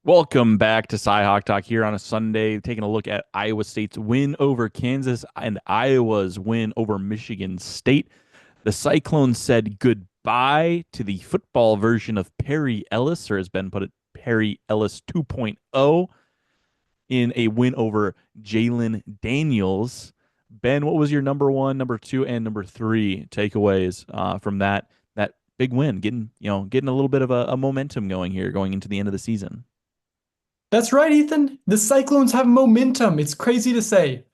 Welcome back to CyHawk Talk here on a Sunday, taking a look at Iowa State's win over Kansas and Iowa's win over Michigan State. The Cyclones said goodbye to the football version of Perry Ellis, or as Ben put it, Perry Ellis 2.0, in a win over Jalen Daniels. Ben, what was your number one, number two, and number three takeaways from that big win? Getting a little bit of a momentum going here, going into the end of the season. That's right, Ethan. The Cyclones have momentum. It's crazy to say.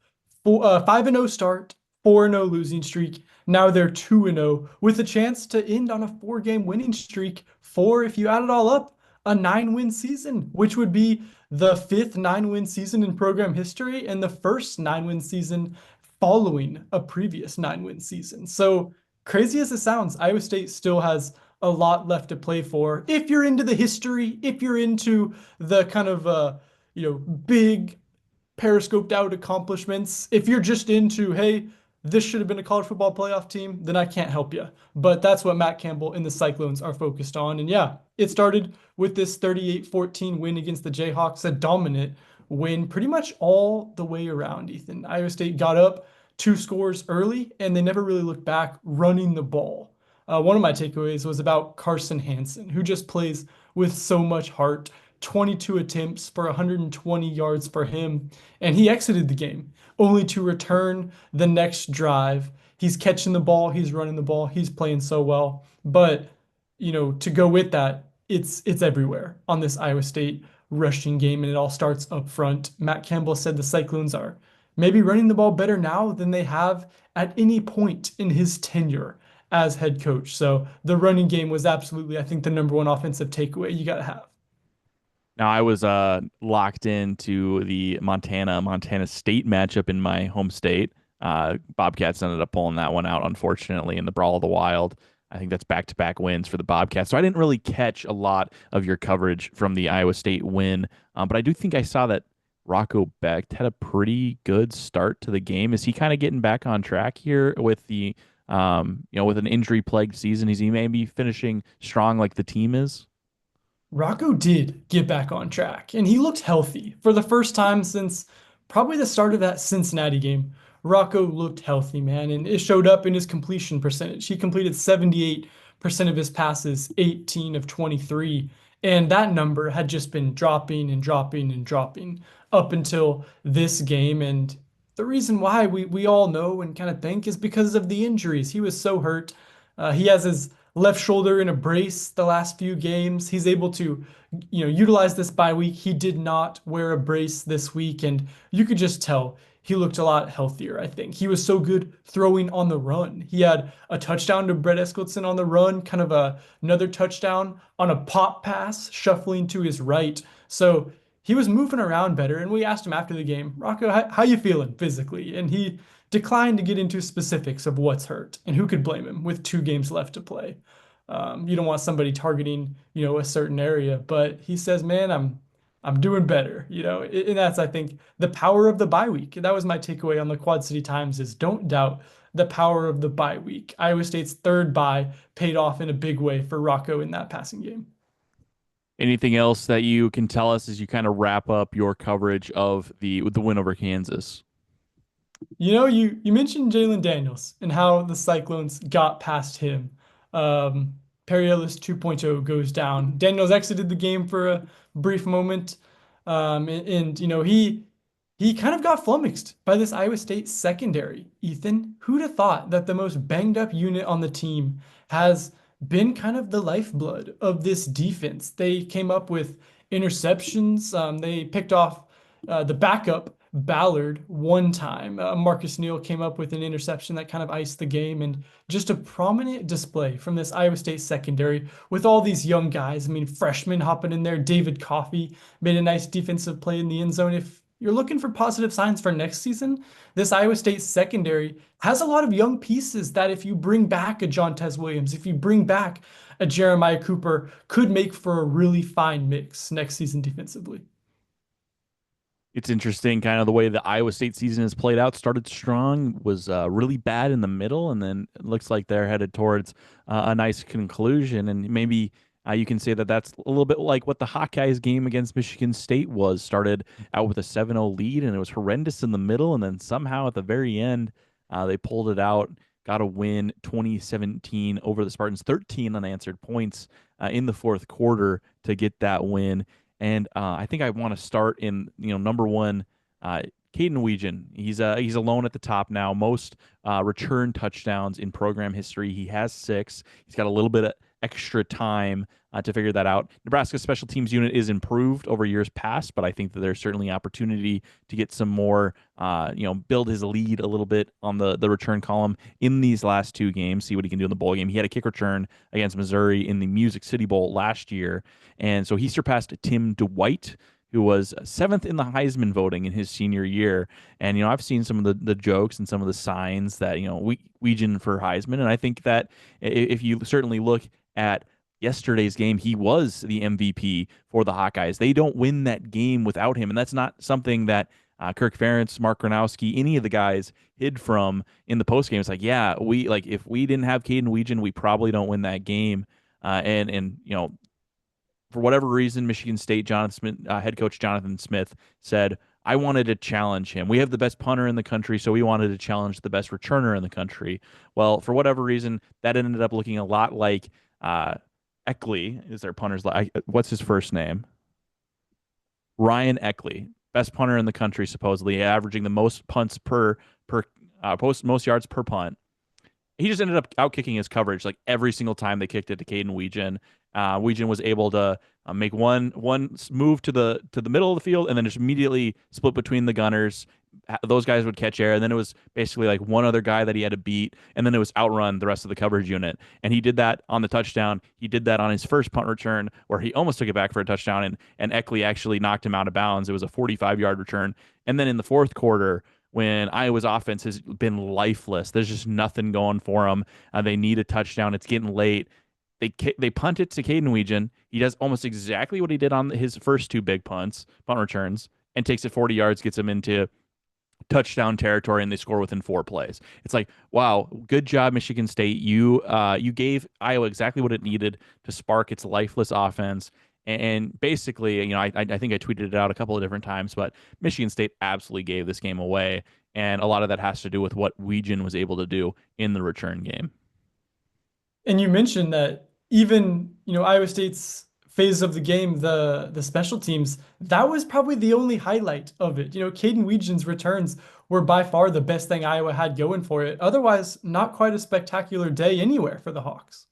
5-0 start, 4-0 losing streak. Now they're 2-0 with a chance to end on a four-game winning streak. Four, if you add it all up, a nine-win season, which would be the fifth nine-win season in program history and the first nine-win season following a previous nine-win season. So crazy as it sounds, Iowa State still has a lot left to play for. If you're into the history, if you're into the kind of big periscoped out accomplishments, if you're just into, hey, this should have been a college football playoff team, then I can't help you. But that's what Matt Campbell and the Cyclones are focused on. And yeah, it started with this 38-14 win against the Jayhawks, a dominant win pretty much all the way around, Ethan. Iowa State got up two scores early, and they never really looked back running the ball. One of my takeaways was about Carson Hansen, who just plays with so much heart. 22 attempts for 120 yards for him, and he exited the game only to return the next drive. He's catching the ball, he's running the ball, he's playing so well. But, to go with that, it's everywhere on this Iowa State rushing game, and it all starts up front. Matt Campbell said the Cyclones are maybe running the ball better now than they have at any point in his tenure as head coach. So the running game was absolutely, I think, the number one offensive takeaway you got to have. Now I was locked into the Montana State matchup in my home state. Bobcats ended up pulling that one out, unfortunately, in the Brawl of the Wild. I think that's back-to-back wins for the Bobcats. So I didn't really catch a lot of your coverage from the Iowa State win, but I do think I saw that Rocco Becht had a pretty good start to the game. Is he kind of getting back on track here with with an injury-plagued season? Is he maybe finishing strong like the team is? Rocco did get back on track, and he looked healthy for the first time since probably the start of that Cincinnati game. Rocco looked healthy, man, and it showed up in his completion percentage. He completed 78% of his passes, 18 of 23, and that number had just been dropping and dropping and dropping up until this game. And the reason why we all know and kind of think is because of the injuries. He was so hurt. He has his left shoulder in a brace the last few games. He's able to, utilize this bye week. He did not wear a brace this week, and you could just tell he looked a lot healthier, I think. He was so good throwing on the run. He had a touchdown to Brett Eskildson on the run, kind of another touchdown on a pop pass, shuffling to his right. So he was moving around better, and we asked him after the game, Rocco, how you feeling physically? And he declined to get into specifics of what's hurt, and who could blame him with two games left to play. You don't want somebody targeting, a certain area, but he says, "Man, I'm doing better." And that's, I think, the power of the bye week. That was my takeaway on the Quad City Times: is don't doubt the power of the bye week. Iowa State's third bye paid off in a big way for Rocco in that passing game. Anything else that you can tell us as you kind of wrap up your coverage of the win over Kansas? You mentioned Jalen Daniels and how the Cyclones got past him. Um, Perry Ellis 2.0 goes down. Daniels exited the game for a brief moment, and he kind of got flummoxed by this Iowa State secondary. Ethan, who'd have thought that the most banged up unit on the team has been kind of the lifeblood of this defense? They came up with interceptions. They picked off the backup Ballard one time. Marcus Neal came up with an interception that kind of iced the game, and just a prominent display from this Iowa State secondary with all these young guys. I mean, freshmen hopping in there. David Coffey made a nice defensive play in the end zone. If you're looking for positive signs for next season, this Iowa State secondary has a lot of young pieces that, if you bring back a John Tez Williams, if you bring back a Jeremiah Cooper, could make for a really fine mix next season defensively. It's interesting, kind of the way the Iowa State season has played out. Started strong, was really bad in the middle, and then it looks like they're headed towards a nice conclusion. And maybe You can say that that's a little bit like what the Hawkeyes game against Michigan State was. Started out with a 7-0 lead, and it was horrendous in the middle, and then somehow at the very end, they pulled it out, got a win 2017 over the Spartans, 13 unanswered points in the fourth quarter to get that win. And I think I want to start in number one, Kaden Wetjen. He's alone at the top now. Most return touchdowns in program history. He has 6. He's got a little bit of extra time to figure that out. Nebraska's special teams unit is improved over years past, but I think that there's certainly opportunity to get some more, build his lead a little bit on the return column in these last 2 games, see what he can do in the bowl game. He had a kick return against Missouri in the Music City Bowl last year, and so he surpassed Tim Dwight, who was 7th in the Heisman voting in his senior year. And, I've seen some of the jokes and some of the signs that, Wetjen for Heisman. And I think that if you certainly look at yesterday's game, he was the MVP for the Hawkeyes. They don't win that game without him. And that's not something that Kirk Ferentz, Mark Gronowski, any of the guys hid from in the postgame. It's like, yeah, if we didn't have Kaden Wetjen, we probably don't win that game. And for whatever reason, Michigan State head coach Jonathan Smith said, I wanted to challenge him. We have the best punter in the country, so we wanted to challenge the best returner in the country. Well, for whatever reason, that ended up looking a lot like Eckley is their punter's. What's his first name? Ryan Eckley, best punter in the country, supposedly averaging the most punts most yards per punt. He just ended up outkicking his coverage like every single time they kicked it to Kaden Wetjen. Wetjen was able to make one move to the middle of the field and then just immediately split between the gunners. Those guys would catch air, and then it was basically like one other guy that he had to beat, and then it was outrun the rest of the coverage unit. And he did that on the touchdown. He did that on his first punt return where he almost took it back for a touchdown, and Eckley actually knocked him out of bounds. It was a 45-yard return. And then in the fourth quarter, when Iowa's offense has been lifeless, there's just nothing going for them. They need a touchdown. It's getting late. They punt it to Kaden Wetjen. He does almost exactly what he did on his first 2 big punt returns, and takes it 40 yards, gets him into touchdown territory, and they score within 4 plays. It's like, wow, good job, Michigan State. You gave Iowa exactly what it needed to spark its lifeless offense. And basically, I think I tweeted it out a couple of different times, but Michigan State absolutely gave this game away. And a lot of that has to do with what Wetjen was able to do in the return game. And you mentioned that even, Iowa State's phase of the game, the special teams, that was probably the only highlight of it. Kaden Wetjen's returns were by far the best thing Iowa had going for it. Otherwise, not quite a spectacular day anywhere for the Hawks.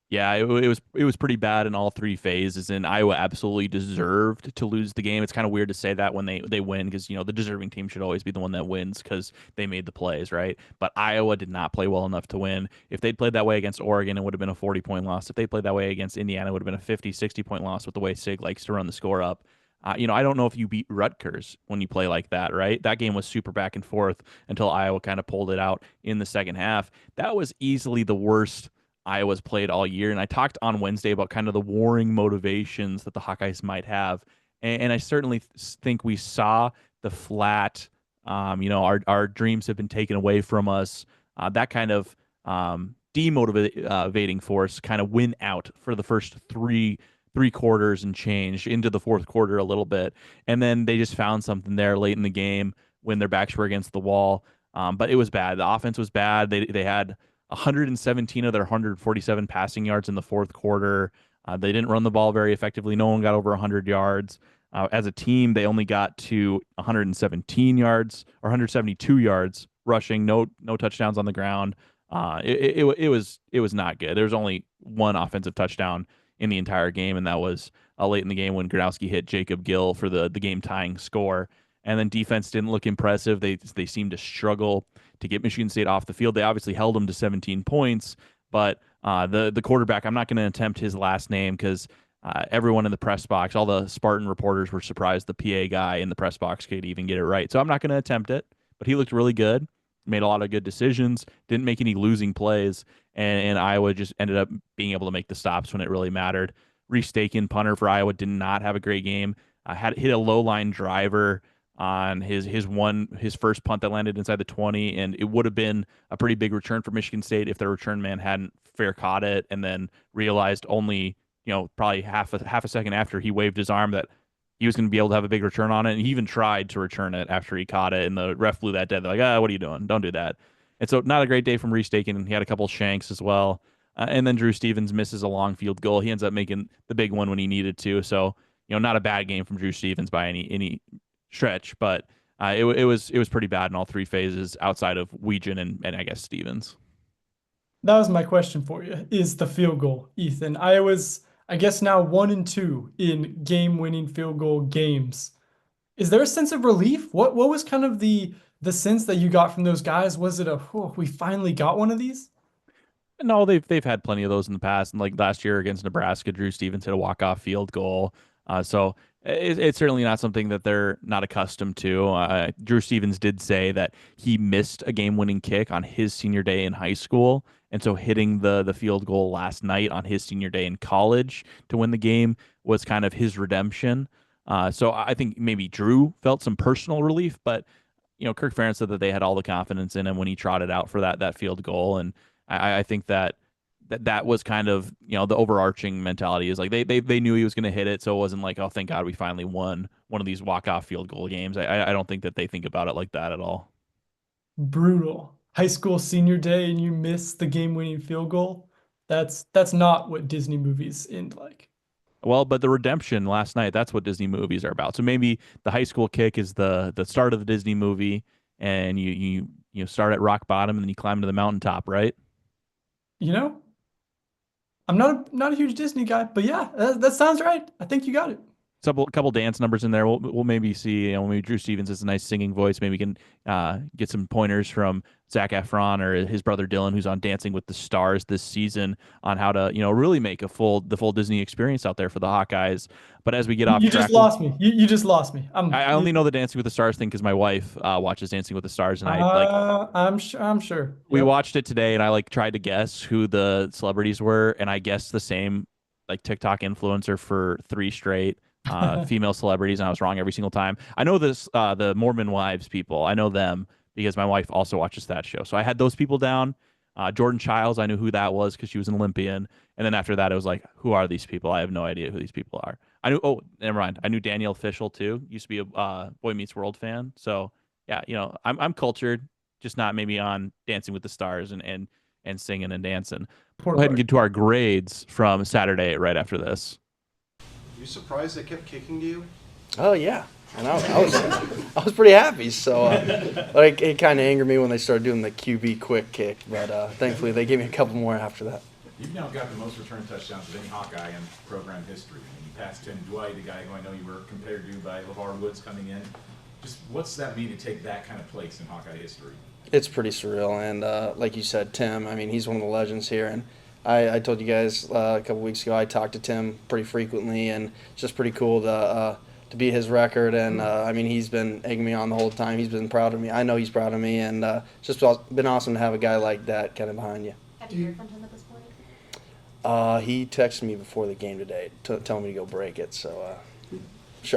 Yeah, it was pretty bad in all 3 phases, and Iowa absolutely deserved to lose the game. It's kind of weird to say that when they win, because the deserving team should always be the one that wins because they made the plays, right? But Iowa did not play well enough to win. If they'd played that way against Oregon, it would have been a 40-point loss. If they played that way against Indiana, it would have been a 50, 60-point loss with the way Sig likes to run the score up. I don't know if you beat Rutgers when you play like that, right? That game was super back and forth until Iowa kind of pulled it out in the second half. That was easily the worst Iowa's played all year. And I talked on Wednesday about kind of the warring motivations that the Hawkeyes might have. And I certainly think we saw the flat, our dreams have been taken away from us. That kind of demotivating force kind of went out for the first three quarters and change into the fourth quarter a little bit. And then they just found something there late in the game when their backs were against the wall. But it was bad. The offense was bad. They had 117 of their 147 passing yards in the fourth quarter. They didn't run the ball very effectively. No one got over 100 yards. As a team, they only got to 117 yards or 172 yards rushing. No touchdowns on the ground. It was not good. There was only one offensive touchdown in the entire game, and that was late in the game when Gronowski hit Jacob Gill for the game tying score. And then defense didn't look impressive. They seemed to struggle to get Michigan State off the field. They obviously held them to 17 points, but the quarterback, I'm not going to attempt his last name because everyone in the press box, all the Spartan reporters were surprised the PA guy in the press box could even get it right. So I'm not going to attempt it, but he looked really good, made a lot of good decisions, didn't make any losing plays, and Iowa just ended up being able to make the stops when it really mattered. Reese Dakin, punter for Iowa, did not have a great game. Had hit a low line driver on his first punt that landed inside the 20, and it would have been a pretty big return for Michigan State if their return man hadn't fair caught it and then realized only probably half a second after he waved his arm that he was going to be able to have a big return on it. And he even tried to return it after he caught it, and the ref blew that dead. They're like, what are you doing? Don't do that. And so, not a great day from Reese Dakin. He had a couple shanks as well. And then Drew Stevens misses a long field goal. He ends up making the big one when he needed to. So, not a bad game from Drew Stevens by any stretch, but it was pretty bad in all three phases outside of Wetjen and I guess Stevens. That was my question for you, is the field goal, Ethan. Iowa's, I guess, now 1-2 in game-winning field goal games. Is there a sense of relief? What was kind of the sense that you got from those guys? Was it oh, we finally got one of these? No, they've had plenty of those in the past, and like last year against Nebraska, Drew Stevens hit a walk-off field goal. So it's certainly not something that they're not accustomed to. Drew Stevens did say that he missed a game-winning kick on his senior day in high school, and so hitting the field goal last night on his senior day in college to win the game was kind of his redemption. So I think maybe Drew felt some personal relief, but Kirk Ferentz said that they had all the confidence in him when he trotted out for that field goal, and I think that was kind of the overarching mentality is like they knew he was going to hit it, so it wasn't like, oh, thank God we finally won one of these walk-off field goal games. I don't think that they think about it like that at all. Brutal. High school senior day and you miss the game-winning field goal. That's not what Disney movies end like. Well, but the redemption last night, that's what Disney movies are about. So maybe the high school kick is the start of the Disney movie, and you start at rock bottom and then you climb to the mountaintop, right? You know, I'm not a huge Disney guy, but yeah, that sounds right. I think you got it. Couple dance numbers in there. We'll maybe see. Maybe Drew Stevens has a nice singing voice. Maybe we can get some pointers from Zac Efron or his brother Dylan, who's on Dancing with the Stars this season, on how to really make the full Disney experience out there for the Hawkeyes. But as we get off You just track, lost me. You just lost me. I only know the Dancing with the Stars thing because my wife watches Dancing with the Stars, and I like I'm sure. we Yep. watched it today, and I like tried to guess who the celebrities were, and I guessed the same like TikTok influencer for three straight female celebrities, and I was wrong every single time. I know this the Mormon Wives people. I know them because my wife also watches that show. So I had those people down. Jordan Childs, I knew who that was because she was an Olympian. And then after that, it was like, who are these people? I have no idea who these people are. I knew. Oh, never mind. I knew Danielle Fishel too. Used to be a Boy Meets World fan. So yeah, I'm cultured, just not maybe on Dancing with the Stars and singing and dancing. Poor Go ahead and Bart. get to our grades from Saturday right after this. You surprised they kept kicking to you? Oh yeah, and I was pretty happy. So, but it kind of angered me when they started doing the QB quick kick. But thankfully, they gave me a couple more after that. You've now got the most return touchdowns of any Hawkeye in program history. I mean, you passed Tim Dwight, a guy who I know you were compared to by LeVar Woods coming in. Just what's that mean to take that kind of place in Hawkeye history? It's pretty surreal, and like you said, Tim. I mean, he's one of the legends here, and I told you guys a couple weeks ago I talked to Tim pretty frequently, and it's just pretty cool to beat his record. And I mean, he's been egging me on the whole time. He's been proud of me. I know he's proud of me, and just been awesome to have a guy like that kind of behind you. Have you heard from him at this point? He texted me before the game today, telling me to go break it. So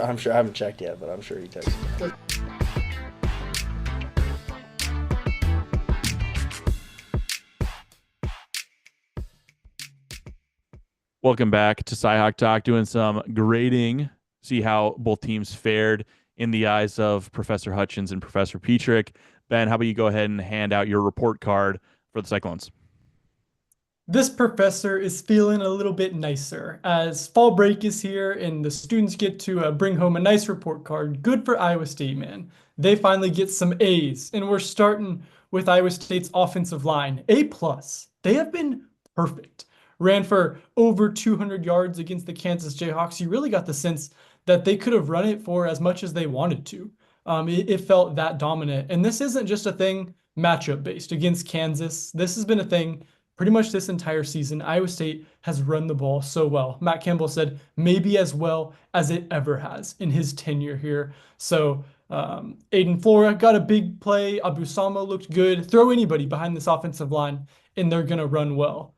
I'm sure I haven't checked yet, but I'm sure he texted me. Welcome back to CyHawk Talk, doing some grading, see how both teams fared in the eyes of Professor Hutchins and Professor Petrick. Ben, how about you go ahead and hand out your report card for the Cyclones? This professor is feeling a little bit nicer as fall break is here and the students get to bring home a nice report card. Good for Iowa State, man. They finally get some A's, and we're starting with Iowa State's offensive line. A plus. They have been perfect. Ran for over 200 yards against the Kansas Jayhawks. You really got the sense that they could have run it for as much as they wanted to. It felt that dominant. And this isn't just a thing matchup based against Kansas. This has been a thing pretty much this entire season. Iowa State has run the ball so well. Matt Campbell said maybe as well as it ever has in his tenure here. So Aiden Flora got a big play. Abu Sama looked good. Throw anybody behind this offensive line and they're going to run well.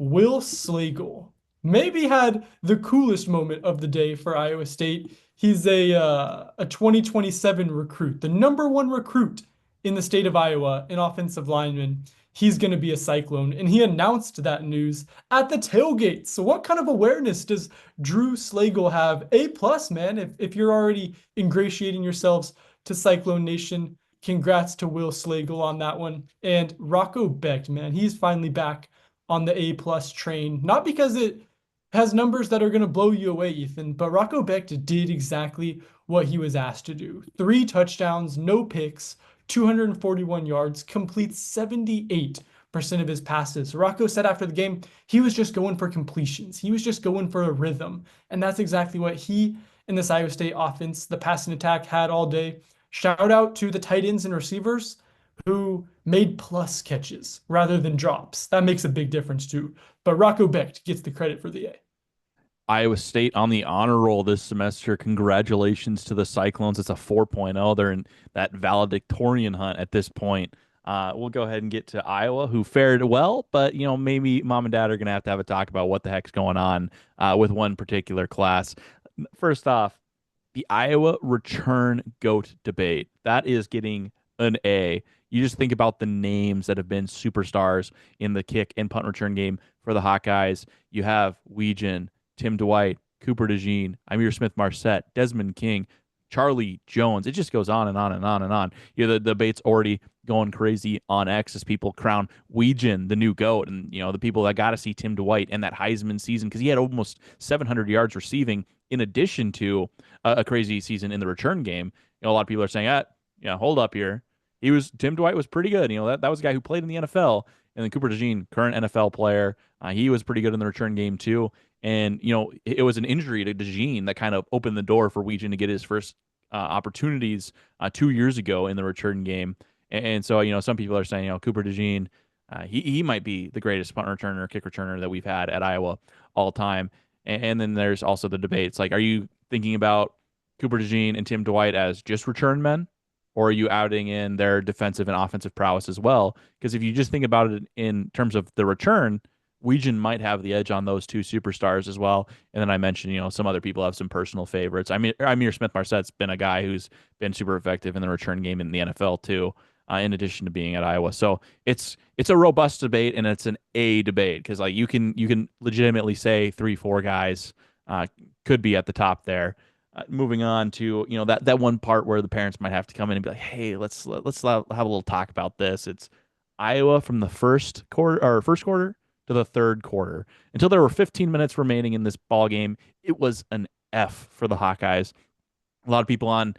Will Slagle maybe had the coolest moment of the day for Iowa State. He's a 2027 recruit, the #1 recruit in the state of Iowa, an offensive lineman, he's going to be a Cyclone. And he announced that news at the tailgate. So what kind of awareness does Drew Slagle have? A plus, man. If you're already ingratiating yourselves to Cyclone Nation, congrats to Will Slagle on that one. And Rocco Becht, man, he's finally back on the A plus train. Not because it has numbers that are going to blow you away, Ethan, but Rocco Becht did exactly what he was asked to do. 3 touchdowns, no picks, 241 yards, completes 78% of his passes. Rocco said after the game, he was just going for completions. He was just going for a rhythm. And that's exactly what he and this Iowa State offense, the passing attack, had all day. Shout out to the tight ends and receivers who made plus catches rather than drops. That makes a big difference too. But Rocco Becht gets the credit for the A. Iowa State on the honor roll this semester. Congratulations to the Cyclones. It's a 4.0. They're in that valedictorian hunt at this point. We'll go ahead and get to Iowa, who fared well, but maybe mom and dad are going to have a talk about what the heck's going on with one particular class. First off, the Iowa return GOAT debate. That is getting an A. You just think about the names that have been superstars in the kick and punt return game for the Hawkeyes. You have Wetjen, Tim Dwight, Cooper DeJean, Ihmir Smith-Marsette, Desmond King, Charlie Jones. It just goes on and on and on and on. The debate's already going crazy on X as people crown Wetjen the new GOAT. And, the people that got to see Tim Dwight and that Heisman season, because he had almost 700 yards receiving in addition to a crazy season in the return game. A lot of people are saying, hold up here. Tim Dwight was pretty good. That was a guy who played in the NFL. And then Cooper DeJean, current NFL player, he was pretty good in the return game too. And, it was an injury to DeJean that kind of opened the door for Wetjen to get his first opportunities 2 years ago in the return game. And so, some people are saying, Cooper DeJean, he might be the greatest punt returner, kick returner that we've had at Iowa all time. And then there's also the debates. Like, are you thinking about Cooper DeJean and Tim Dwight as just return men? Or are you outing in their defensive and offensive prowess as well? Because if you just think about it in terms of the return, Wetjen might have the edge on those two superstars as well. And then I mentioned, some other people have some personal favorites. Ihmir Smith-Marsette's been a guy who's been super effective in the return game in the NFL too, in addition to being at Iowa. So it's a robust debate, and it's an A debate because you can legitimately say 3-4 guys could be at the top there. Moving on to that one part where the parents might have to come in and be like, hey, let's have a little talk about this. It's Iowa from the first quarter to the third quarter until there were 15 minutes remaining in this ball game. It was an F for the Hawkeyes. A lot of people on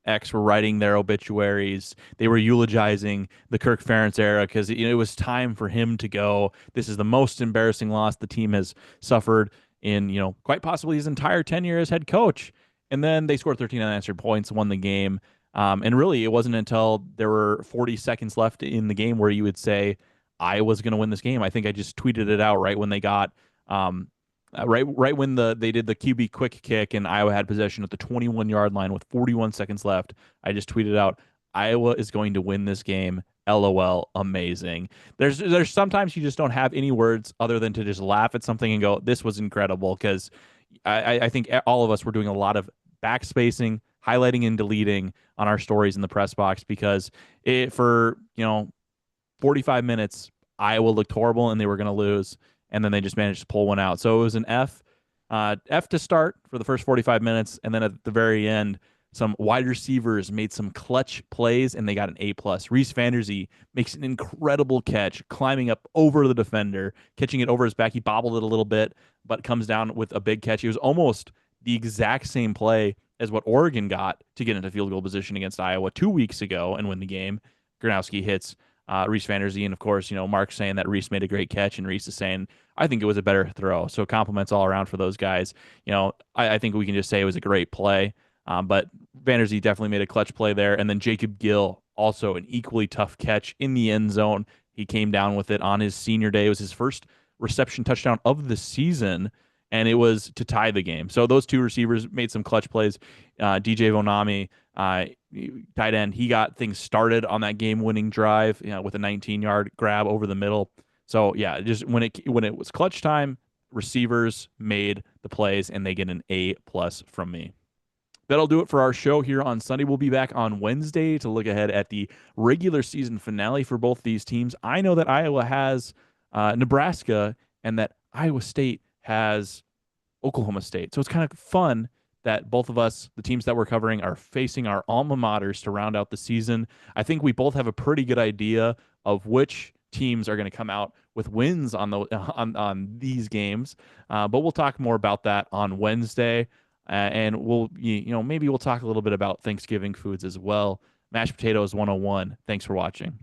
X were writing their obituaries. They were eulogizing the Kirk Ferentz era because it was time for him to go. This is the most embarrassing loss the team has suffered in, quite possibly his entire tenure as head coach. And then they scored 13 unanswered points, won the game. And really, it wasn't until there were 40 seconds left in the game where you would say, Iowa's going to win this game. I think I just tweeted it out right when they got, right when they did the QB quick kick and Iowa had possession at the 21-yard line with 41 seconds left. I just tweeted out, Iowa is going to win this game. LOL, amazing. There's sometimes you just don't have any words other than to just laugh at something and go, this was incredible, because I think all of us were doing a lot of backspacing, highlighting and deleting on our stories in the press box because for 45 minutes, Iowa looked horrible and they were going to lose, and then they just managed to pull one out. So it was an F to start for the first 45 minutes, and then at the very end, some wide receivers made some clutch plays, and they got an A+. Reese Vanderzee makes an incredible catch, climbing up over the defender, catching it over his back. He bobbled it a little bit, but comes down with a big catch. It was almost the exact same play as what Oregon got to get into field goal position against Iowa 2 weeks ago and win the game. Gronowski hits Reese Vanderzee, and of course, Mark's saying that Reese made a great catch, and Reese is saying, I think it was a better throw. So compliments all around for those guys. I think we can just say it was a great play. But Vanderzee definitely made a clutch play there. And then Jacob Gill, also an equally tough catch in the end zone. He came down with it on his senior day. It was his first reception touchdown of the season, and it was to tie the game. So those two receivers made some clutch plays. DJ Vonami, tight end, he got things started on that game-winning drive with a 19-yard grab over the middle. So, yeah, just when it was clutch time, receivers made the plays, and they get an A+ from me. That'll do it for our show here on Sunday. We'll be back on Wednesday to look ahead at the regular season finale for both these teams. I know that Iowa has Nebraska and that Iowa State has Oklahoma State. So it's kind of fun that both of us, the teams that we're covering, are facing our alma maters to round out the season. I think we both have a pretty good idea of which teams are going to come out with wins on these games. But we'll talk more about that on Wednesday. And maybe we'll talk a little bit about Thanksgiving foods as well. Mashed potatoes 101. Thanks for watching.